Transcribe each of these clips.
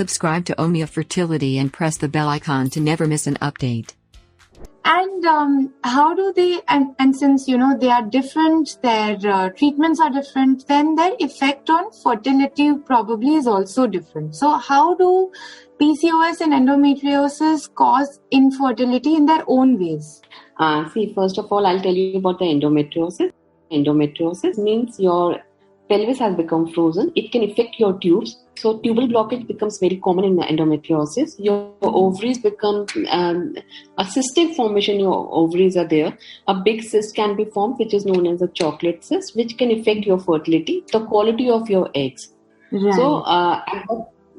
subscribe to Omnia Fertility and press the bell icon to never miss an update. And how do they, and since, they are different, their treatments are different, then their effect on fertility probably is also different. So how do PCOS and endometriosis cause infertility in their own ways? First of all, I'll tell you about the endometriosis. Endometriosis means your pelvis has become frozen. It can affect your tubes. So tubal blockage becomes very common in the endometriosis. Your ovaries become a cystic formation. Your ovaries are there. A big cyst can be formed, which is known as a chocolate cyst, which can affect your fertility, the quality of your eggs. Right. So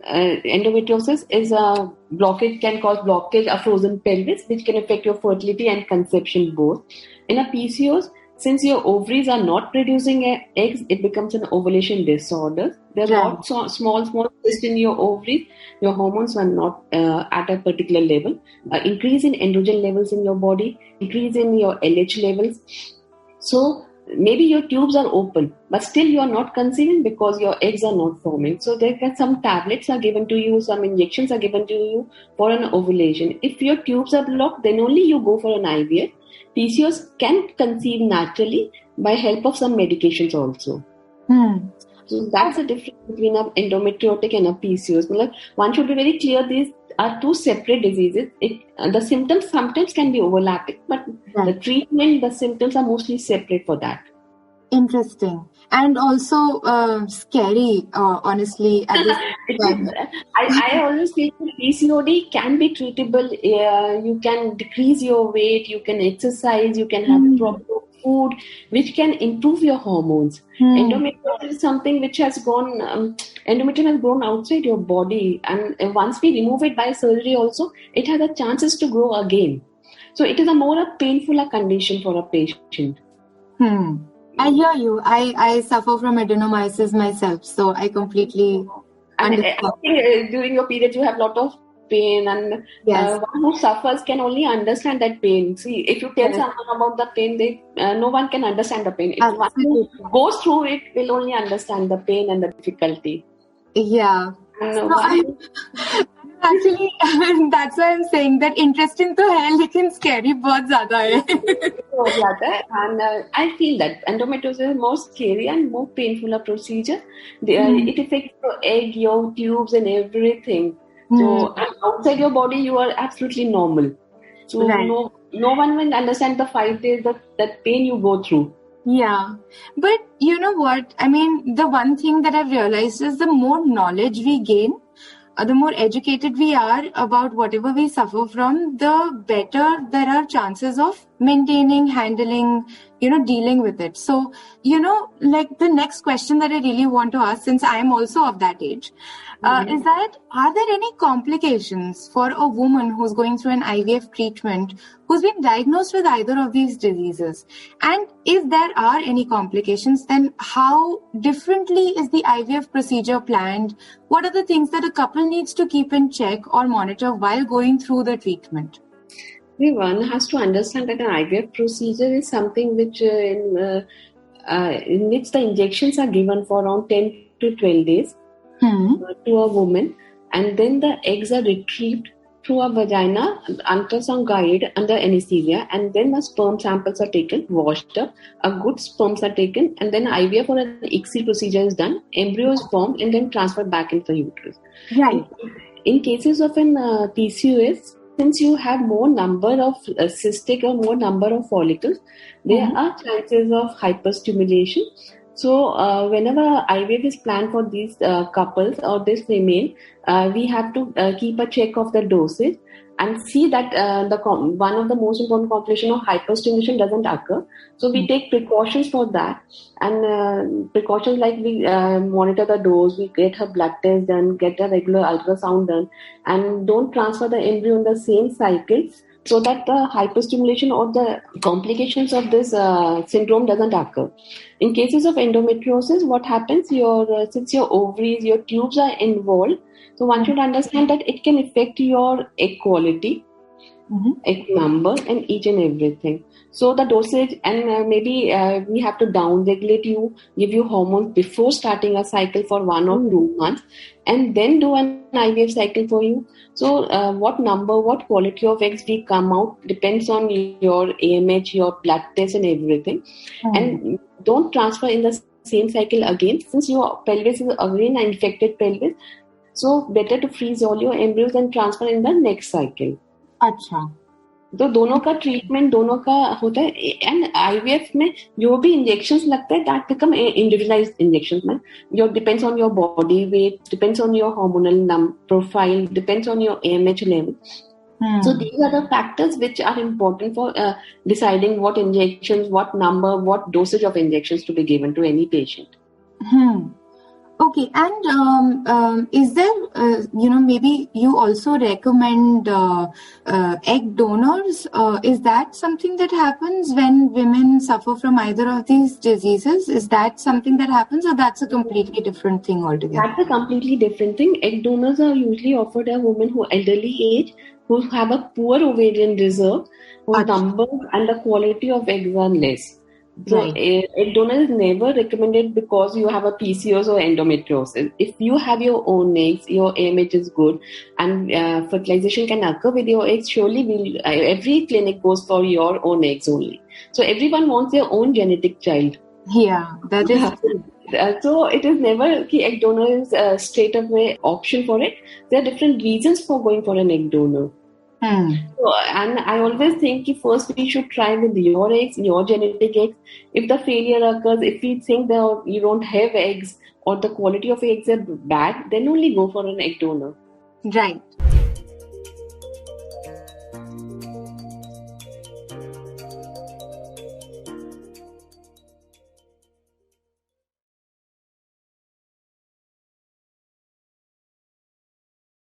endometriosis is a blockage, can cause blockage, a frozen pelvis, which can affect your fertility and conception both. In a PCOS, since your ovaries are not producing eggs, it becomes an ovulation disorder. There are not small cysts in your ovaries. Your hormones are not at a particular level. Increase in androgen levels in your body, increase in your LH levels. So maybe your tubes are open, but still you are not conceiving because your eggs are not forming. So there are some tablets are given to you, some injections are given to you for an ovulation. If your tubes are blocked, then only you go for an IVF. PCOS can conceive naturally by help of some medications also. So that's the difference between an endometriotic and a PCOS. One should be very clear, these are two separate diseases. The symptoms sometimes can be overlapping, but the treatment, the symptoms are mostly separate for that. Interesting. And also scary, honestly. At this time. I always feel that PCOD can be treatable. You can decrease your weight, you can exercise, you can have proper food, which can improve your hormones. Endometriosis is something which has gone, endometrium has grown outside your body. And once we remove it by surgery also, it has a chances to grow again. So it is a more painful condition for a patient. I hear you. I suffer from adenomyosis myself, so I completely understand. I think during your period you have a lot of pain, and one who suffers can only understand that pain. See, if you tell someone about the pain, no one can understand the pain. If one who goes through it will only understand the pain and the difficulty. Yeah. Actually, that's why I'm saying that interesting to है लेकिन scary बहुत ज़्यादा है. And I feel that endometriosis is more scary and more painful a procedure. It affects your egg, your tubes and everything. So outside your body you are absolutely normal. So no one will understand the 5 days that pain you go through. Yeah. But you know what? I mean, the one thing that I've realized is the more knowledge we gain, the more educated we are about whatever we suffer from, the better there are chances of maintaining, handling, dealing with it. So, like the next question that I really want to ask, since I am also of that age, is that are there any complications for a woman who's going through an IVF treatment who's been diagnosed with either of these diseases? And if there are any complications, then how differently is the IVF procedure planned? What are the things that a couple needs to keep in check or monitor while going through the treatment? One has to understand that an IVF procedure is something which in which the injections are given for around 10 to 12 days to a woman, and then the eggs are retrieved through a vagina, ultrasound guided under anesthesia, and then the sperm samples are taken, washed up, a good sperms are taken, and then IVF or an ICSI procedure is done, embryo is formed and then transferred back into the uterus. Right. In cases of an PCOS, since you have more number of cystic or more number of follicles, there are chances of hyperstimulation. So whenever IVF is planned for these couples or this female, we have to keep a check of the dosage and see that one of the most important complications of hyperstimulation doesn't occur. So we take precautions for that, and precautions like we monitor the dose, we get her blood test done, get a regular ultrasound done, and don't transfer the embryo in the same cycle, so that the hyperstimulation or the complications of this syndrome doesn't occur. In cases of endometriosis, what happens, since your ovaries, your tubes are involved, so one should understand that it can affect your egg quality. egg number, and each and everything. So the dosage, and maybe we have to down regulate you, give you hormones before starting a cycle for 1 or 2 months, and then do an IVF cycle for you. So what number, what quality of eggs we come out depends on your AMH, your blood test, and everything. And don't transfer in the same cycle again, since your pelvis is again an infected pelvis. So better to freeze all your embryos and transfer in the next cycle. अच्छा. तो दोनों का treatment दोनों का होता है. And IVF में जो भी इंजेक्शंस लगते हैं दैट बिकम इंडिविजुअलाइज्ड इंजेक्शंस में your depends on your body weight, depends on your hormonal profile, depends on your AMH level. So these are the factors which are important for deciding what injections, what number, what dosage of injections to be given to any patient. Okay, and is there, maybe you also recommend egg donors? Is that something that happens when women suffer from either of these diseases? Is that something that happens, or that's a completely different thing altogether? That's a completely different thing. Egg donors are usually offered to women who are elderly age, who have a poor ovarian reserve, whose numbers and the quality of eggs are less. So egg donor is never recommended because you have a PCOS or endometriosis. If you have your own eggs, your AMH is good, and fertilization can occur with your eggs, surely every clinic goes for your own eggs only. So everyone wants their own genetic child. Yeah, that is. So it is never egg donor is a straight away option for it. There are different reasons for going for an egg donor. So, and I always think first we should try with your eggs, your genetic eggs. If the failure occurs, if we think that you don't have eggs or the quality of eggs are bad, then only go for an egg donor. Right.